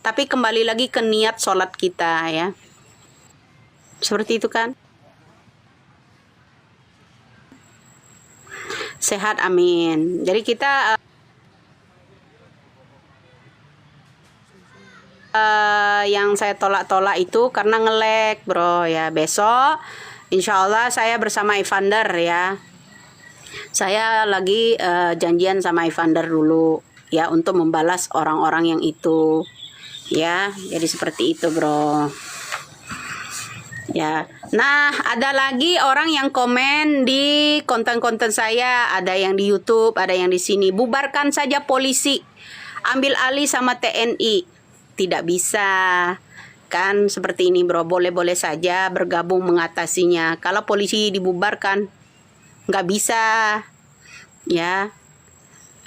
Tapi kembali lagi ke niat sholat kita ya. Seperti itu kan. Sehat, amin. Jadi kita yang saya tolak-tolak itu karena nge-lag bro ya. Besok insya Allah saya bersama Evander ya. Saya lagi janjian sama Evander dulu ya untuk membalas orang-orang yang itu ya. Jadi seperti itu bro ya. Nah, ada lagi orang yang komen di konten-konten saya, ada yang di YouTube, ada yang di sini. Bubarkan saja polisi, ambil alih sama TNI. Tidak bisa. Kan seperti ini bro, boleh-boleh saja bergabung mengatasinya. Kalau polisi dibubarkan, nggak bisa. Ya.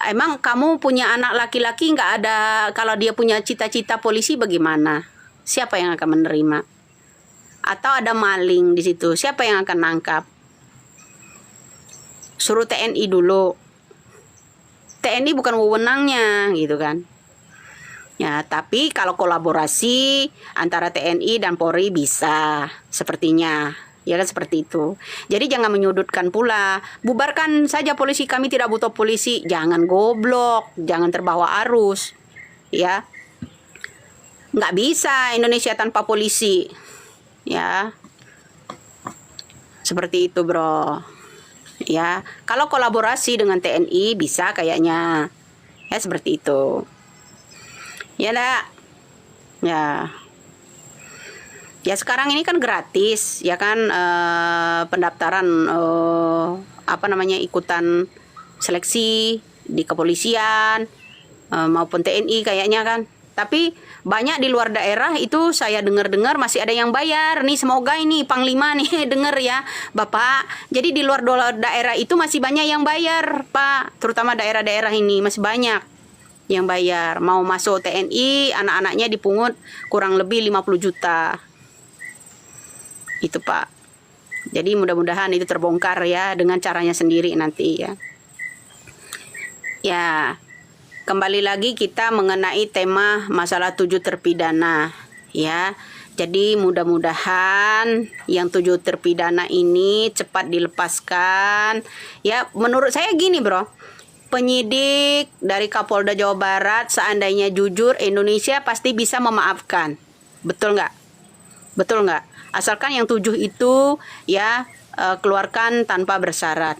Emang kamu punya anak laki-laki nggak ada, kalau dia punya cita-cita polisi bagaimana? Siapa yang akan menerima? Atau ada maling di situ, siapa yang akan nangkap? Suruh TNI dulu. TNI bukan wewenangnya gitu kan. Ya, tapi kalau kolaborasi antara TNI dan Polri bisa sepertinya. Ya kan seperti itu. Jadi jangan menyudutkan pula. Bubarkan saja polisi, kami tidak butuh polisi. Jangan goblok, jangan terbawa arus. Ya. Nggak bisa Indonesia tanpa polisi. Ya. Seperti itu, bro. Ya, kalau kolaborasi dengan TNI bisa kayaknya. Ya, seperti itu. Ya, enggak. Ya. Ya, sekarang ini kan gratis, ya kan pendaftaran ikutan seleksi di kepolisian maupun TNI kayaknya kan. Tapi banyak di luar daerah itu saya dengar-dengar masih ada yang bayar. Nih semoga ini Panglima nih dengar ya Bapak. Jadi di luar daerah itu masih banyak yang bayar Pak. Terutama daerah-daerah ini masih banyak yang bayar. Mau masuk TNI anak-anaknya dipungut kurang lebih 50 juta. Itu Pak. Jadi mudah-mudahan itu terbongkar ya dengan caranya sendiri nanti ya. Ya. Kembali lagi kita mengenai tema masalah 7 terpidana ya. Jadi mudah-mudahan yang 7 terpidana ini cepat dilepaskan. Ya, menurut saya gini, Bro. Penyidik dari Kapolda Jawa Barat seandainya jujur, Indonesia pasti bisa memaafkan. Betul nggak? Betul nggak? Asalkan yang 7 itu ya keluarkan tanpa bersyarat.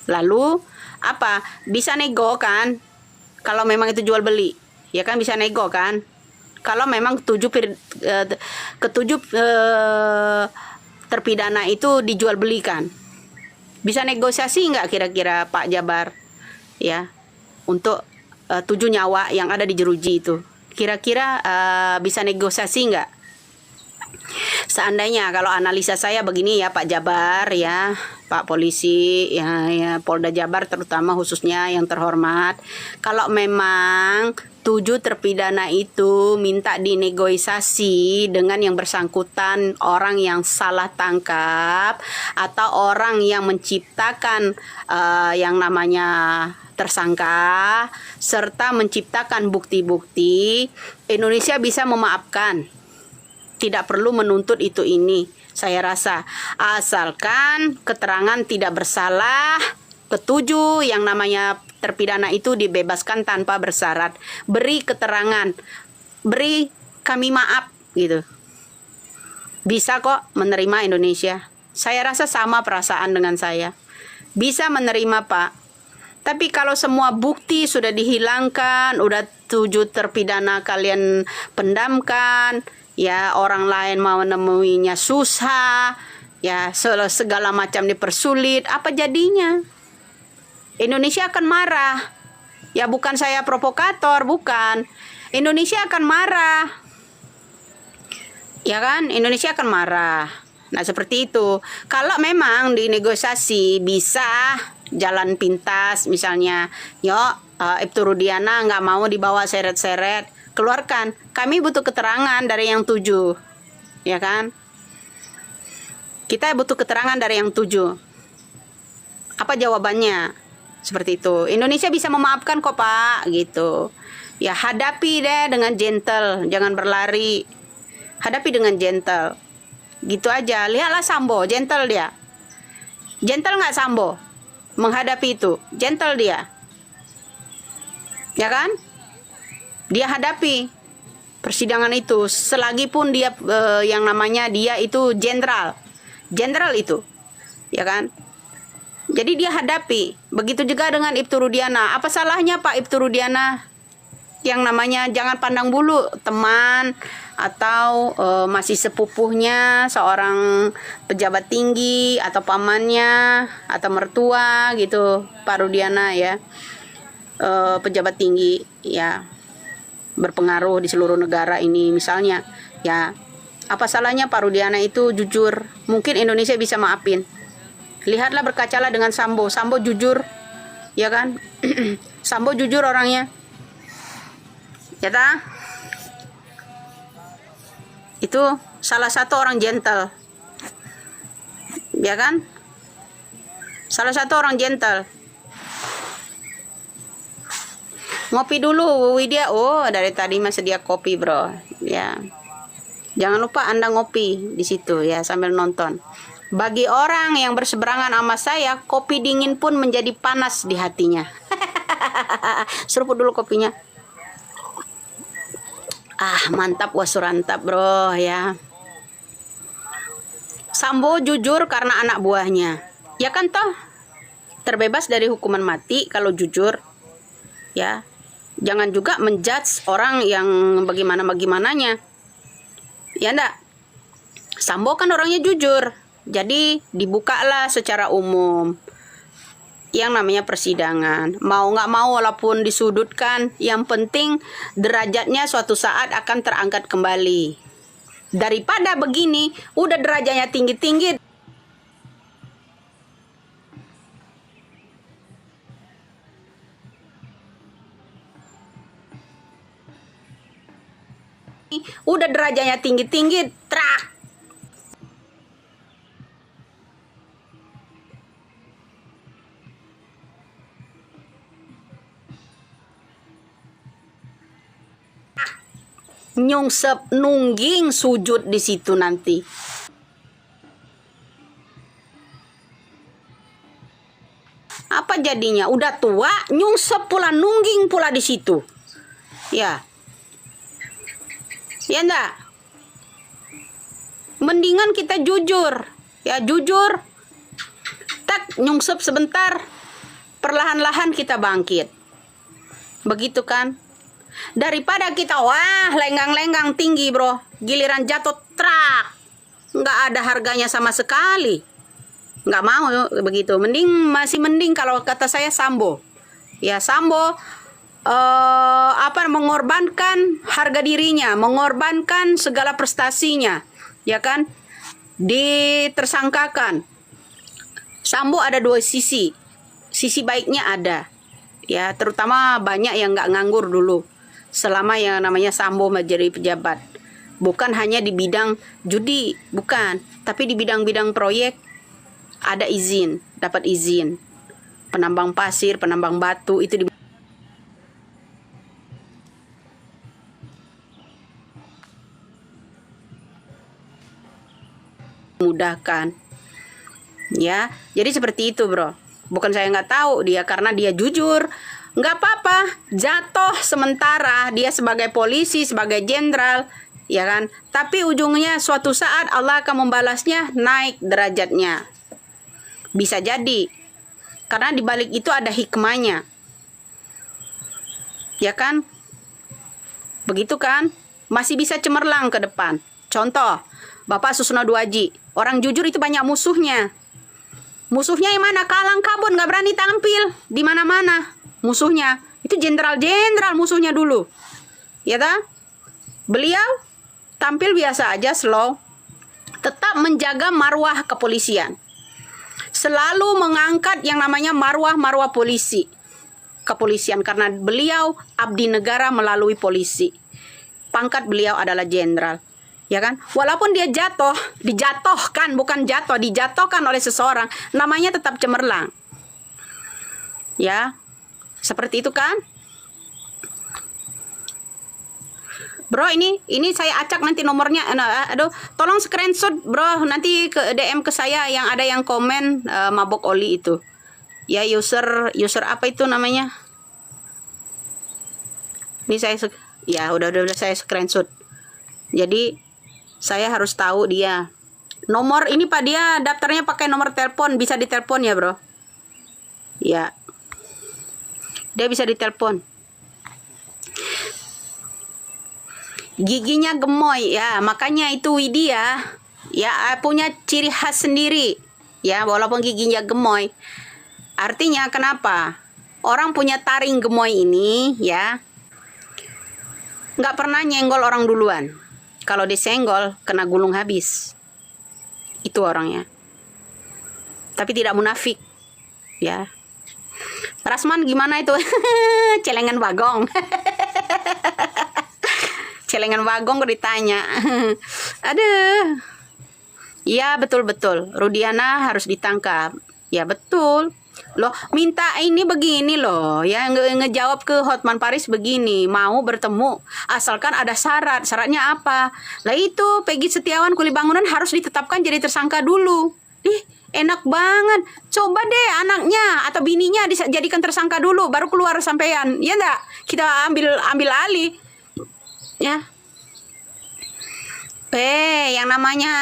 Lalu apa? Bisa nego kan? Kalau memang itu jual beli, ya kan bisa nego kan? Kalau memang ketujuh terpidana itu dijual belikan, bisa negosiasi nggak kira-kira Pak Jabar, ya, untuk 7 nyawa yang ada di jeruji itu, kira-kira bisa negosiasi nggak? Seandainya kalau analisa saya begini ya Pak Jabar ya, Pak Polisi ya, Polda Jabar terutama khususnya yang terhormat, kalau memang 7 terpidana itu minta dinegosiasi dengan yang bersangkutan, orang yang salah tangkap atau orang yang menciptakan yang namanya tersangka serta menciptakan bukti-bukti, Indonesia bisa memaafkan. Tidak perlu menuntut itu ini, saya rasa. Asalkan keterangan tidak bersalah, ketujuh yang namanya terpidana itu dibebaskan tanpa bersyarat. Beri keterangan, beri kami maaf gitu. Bisa kok menerima Indonesia. Saya rasa sama perasaan dengan saya. Bisa menerima Pak. Tapi kalau semua bukti sudah dihilangkan, udah 7 terpidana kalian pendamkan, ya orang lain mau nemuinya susah, ya segala macam dipersulit, apa jadinya? Indonesia akan marah. Ya bukan saya provokator, bukan. Indonesia akan marah. Ya kan? Indonesia akan marah. Nah seperti itu. Kalau memang dinegosiasi bisa jalan pintas misalnya, yuk Ibtu Rudiana nggak mau dibawa seret-seret, keluarkan. Kami butuh keterangan dari yang 7. Ya kan? Kita butuh keterangan dari yang 7. Apa jawabannya? Seperti itu. Indonesia bisa memaafkan kok Pak, gitu. Ya hadapi deh dengan gentle, jangan berlari. Hadapi dengan gentle. Gitu aja. Lihatlah Sambo, gentle dia. Gentle nggak Sambo? Menghadapi itu, gentle dia. Ya kan? Dia hadapi persidangan itu, selagi pun dia yang namanya dia itu jenderal itu, ya kan? Jadi dia hadapi. Begitu juga dengan Ibtu Rudiana. Apa salahnya Pak Ibtu Rudiana? Yang namanya jangan pandang bulu teman atau masih sepupuhnya seorang pejabat tinggi atau pamannya atau mertua gitu, Pak Rudiana ya, pejabat tinggi ya, berpengaruh di seluruh negara ini misalnya ya. Apa salahnya Pak Rudiana itu jujur? Mungkin Indonesia bisa maafin. Lihatlah, berkacalah dengan Sambo. Sambo jujur, ya kan? Sambo jujur orangnya. Ya tak? Itu salah satu orang gentle. Ya kan? Salah satu orang gentle. Ngopi dulu Widya. Oh, dari tadi masih dia kopi, bro. Ya. Jangan lupa Anda ngopi di situ ya sambil nonton. Bagi orang yang berseberangan sama saya, kopi dingin pun menjadi panas di hatinya. Seruput dulu kopinya. Ah, mantap wasurantap, bro ya. Sambo jujur karena anak buahnya. Ya kan toh? Terbebas dari hukuman mati kalau jujur. Ya. Jangan juga menjudge orang yang bagaimana-bagaimananya. Ya enggak? Sambo kan orangnya jujur. Jadi dibukalah secara umum yang namanya persidangan. Mau nggak mau walaupun disudutkan, yang penting derajatnya suatu saat akan terangkat kembali. Daripada begini, udah derajatnya tinggi-tinggi, trak. Nyungsep nungging sujud di situ nanti. Apa jadinya? Udah tua, nyungsep pula, nungging pula di situ. Ya. Ya enggak? Mendingan kita jujur. Ya jujur. Tak nyungsep sebentar. Perlahan-lahan kita bangkit. Begitu kan? Daripada kita wah lenggang-lenggang tinggi, bro, giliran jatuh trak, nggak ada harganya sama sekali. Nggak mau begitu. Masih mending kalau kata saya Sambo. Ya Sambo mengorbankan harga dirinya, mengorbankan segala prestasinya, ya kan? Ditersangkakan. Sambo ada dua sisi. Sisi baiknya ada. Ya, terutama banyak yang nggak nganggur dulu selama yang namanya Sambo menjadi pejabat. Bukan hanya di bidang judi, bukan, tapi di bidang-bidang proyek ada izin, dapat izin. Penambang pasir, penambang batu itu dimudahkan. Ya, jadi seperti itu, bro. Bukan saya nggak tahu dia, karena dia jujur. Nggak apa-apa, jatuh sementara dia sebagai polisi, sebagai jenderal, ya kan? Tapi ujungnya suatu saat Allah akan membalasnya, naik derajatnya. Bisa jadi. Karena di balik itu ada hikmahnya. Ya kan? Begitu kan? Masih bisa cemerlang ke depan. Contoh, Bapak Susno Duaji. Orang jujur itu banyak musuhnya. Musuhnya yang mana? Kalang kabut, nggak berani tampil di mana-mana. Musuhnya itu jenderal-jenderal musuhnya dulu. Ya tak? Beliau tampil biasa aja, slow. Tetap menjaga marwah kepolisian. Selalu mengangkat yang namanya marwah polisi. Kepolisian karena beliau abdi negara melalui polisi. Pangkat beliau adalah jenderal. Ya kan? Walaupun dia dijatuhkan, bukan jatuh, dijatuhkan oleh seseorang, namanya tetap cemerlang. Ya. Seperti itu kan? Bro, ini saya acak nanti nomornya. Aduh, tolong screenshot, bro. Nanti ke DM ke saya yang ada yang komen mabok oli itu. Ya, user apa itu namanya? Ini ya udah saya screenshot. Jadi saya harus tahu dia. Nomor ini Pak, dia daftarnya pakai nomor telepon, bisa ditelepon ya, bro. Ya. Dia bisa ditelepon. Giginya gemoy ya, makanya itu Widya ya punya ciri khas sendiri ya, walaupun giginya gemoy. Artinya kenapa orang punya taring gemoy ini ya nggak pernah nyenggol orang duluan. Kalau disenggol kena gulung habis. Itu orangnya. Tapi tidak munafik ya. Rasman gimana itu? Celengan bagong. Celengan bagong kok ditanya. Aduh. Ya betul-betul. Rudiana harus ditangkap. Ya betul. Loh, minta ini begini loh. Ya ngejawab ke Hotman Paris begini. Mau bertemu. Asalkan ada syarat. Syaratnya apa? Lah itu Peggy Setiawan Kuli Bangunan harus ditetapkan jadi tersangka dulu. Enak banget. Coba deh anaknya atau bininya dijadikan tersangka dulu. Baru keluar sampean. Ya enggak? Kita ambil alih. Ya. Yang namanya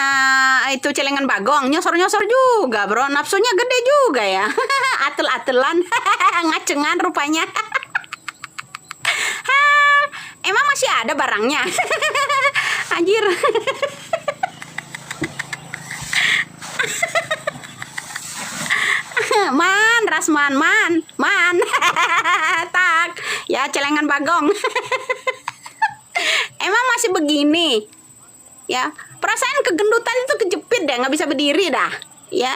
itu celengan bagong nyosor-nyosor juga, bro. Nafsunya gede juga ya. Atel-atelan. Ngacengan rupanya. Emang masih ada barangnya? Anjir. Man, Rasman, man. Tak. Ya celengan bagong. Emang masih begini ya, perasaan kegendutan itu kejepit deh, nggak bisa berdiri dah ya.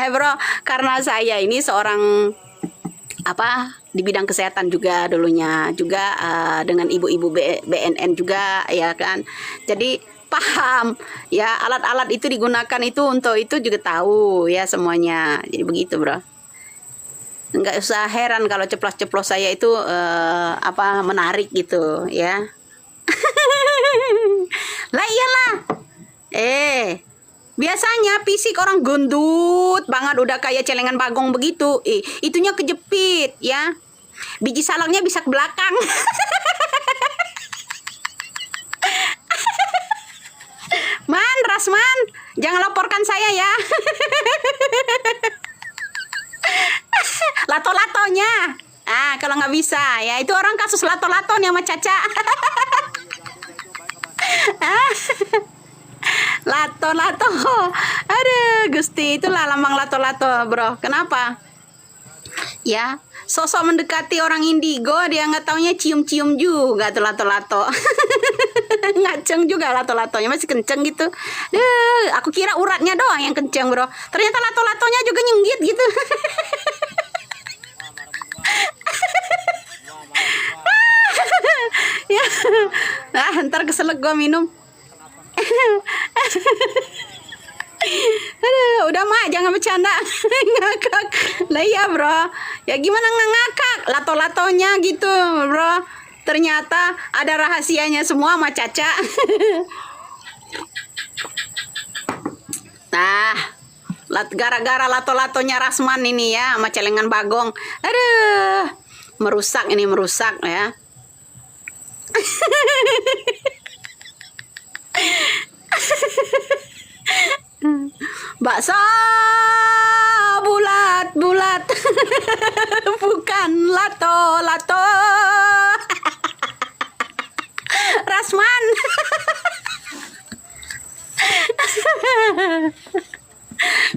Bro, karena saya ini seorang di bidang kesehatan juga dulunya juga dengan ibu-ibu BNN juga ya kan, jadi paham ya, alat-alat itu digunakan itu untuk itu juga tahu ya semuanya. Jadi begitu, bro. Nggak usah heran kalau ceplos-ceplos saya itu menarik gitu ya. Lah iyalah. Biasanya fisik orang gendut banget udah kayak celengan bagong begitu. Itunya kejepit ya. Biji salangnya bisa ke belakang. Man, Rasman, jangan laporkan saya ya. Lato-latonya. Kalau nggak bisa ya, itu orang kasus lato-lato nih sama Caca. Lato-lato. Aduh, Gusti, itulah lambang lato-lato, bro. Kenapa? Ya, sosok mendekati orang indigo, dia nggak taunya cium-cium juga tuh lato-lato. Ngaceng juga lato-latonya, masih kenceng gitu. Aku kira uratnya doang yang kenceng, bro. Ternyata lato-latonya juga nyunggit gitu. Ya, ntar keselak gua minum. Aduh, udah mak, jangan bercanda. Ngakak. Lah iya, bro. Ya gimana nggak ngakak? Lato-latonya gitu, bro. Ternyata ada rahasianya semua sama Caca. Nah, gara-gara lato-latonya Rasman ini ya sama celengan bagong. Aduh, merusak ya. Bakso bulat bukan lato Rasman.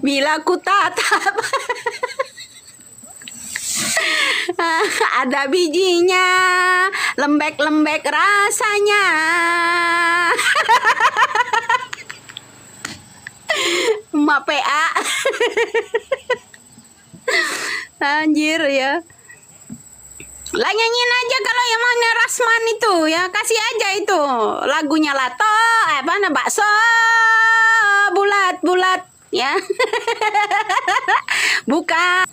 Bila ku tatap ada bijinya, lembek-lembek rasanya. Emak PA. Anjir ya. Lah nyanyiin aja kalau yang mana Rasman itu ya, kasih aja itu lagunya Lato, bakso bulat ya. Bukan.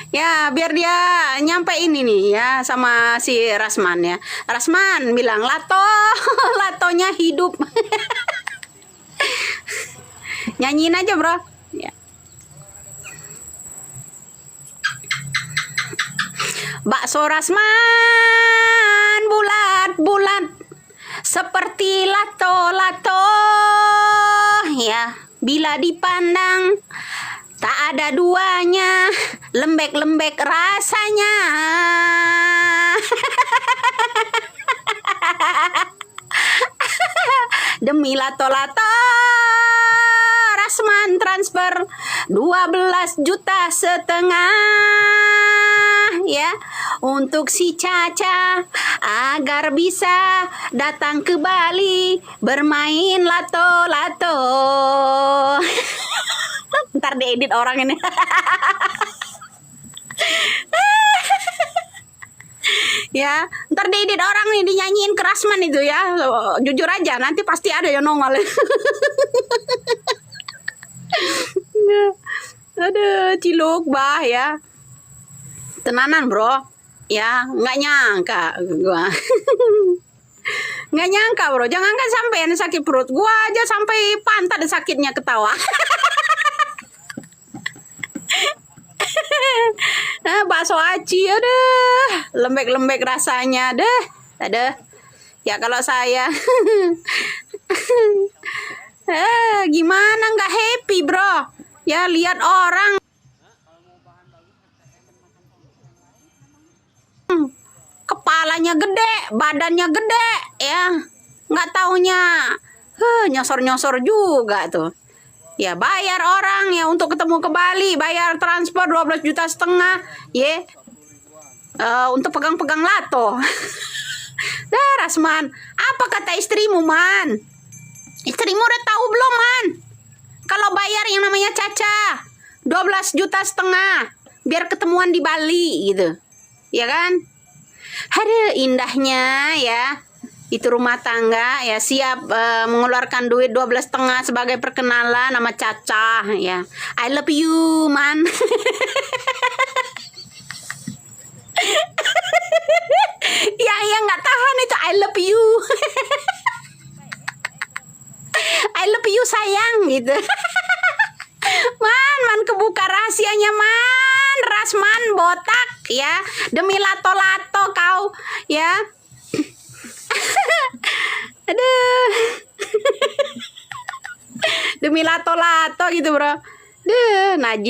Ya, biar dia nyampe ini nih ya sama si Rasman ya. Rasman bilang, Lato, Latonya hidup. Nyanyiin aja, bro. Ya. Bakso Rasman bulat-bulat seperti lato-lato ya, bila dipandang tak ada duanya, lembek-lembek rasanya. Demi lato-lato Rasman transfer 12,5 juta ya untuk si Caca agar bisa datang ke Bali bermain lato-lato. Ntar diedit orang ini. Ya, ntar diedit orang nih, dinyanyiin ke Rasman itu ya. Jujur aja, nanti pasti ada yang nongol. Aduh, ciluk bah ya. Tenanan bro, ya nggak nyangka gua. Nggak nyangka bro, jangankan sampai sakit perut, gua aja sampai pantat sakitnya ketawa. Nah, bakso aci, aduh, lembek-lembek rasanya, deh, ada. Ya kalau saya, gimana nggak happy bro? Ya lihat orang kepalanya gede, badannya gede, ya nggak taunya, nyosor-nyosor juga tuh. Ya bayar orang ya untuk ketemu ke Bali, bayar transport 12,5 juta ya, untuk pegang-pegang lato. Dah Rasman, apa kata istrimu man? Istrimu udah tahu belum man? Kalau bayar yang namanya Caca 12,5 juta biar ketemuan di Bali gitu, ya kan? Aduh indahnya ya. Itu rumah tangga ya siap mengeluarkan duit 12,5 sebagai perkenalan nama Caca ya. I love you man. yang nggak tahan itu I love you. I love you sayang gitu. Man kebuka rahasianya man. Rasman botak ya, demi lato-lato kau ya. Aduh. Demi lato-lato gitu bro. Duh, najis.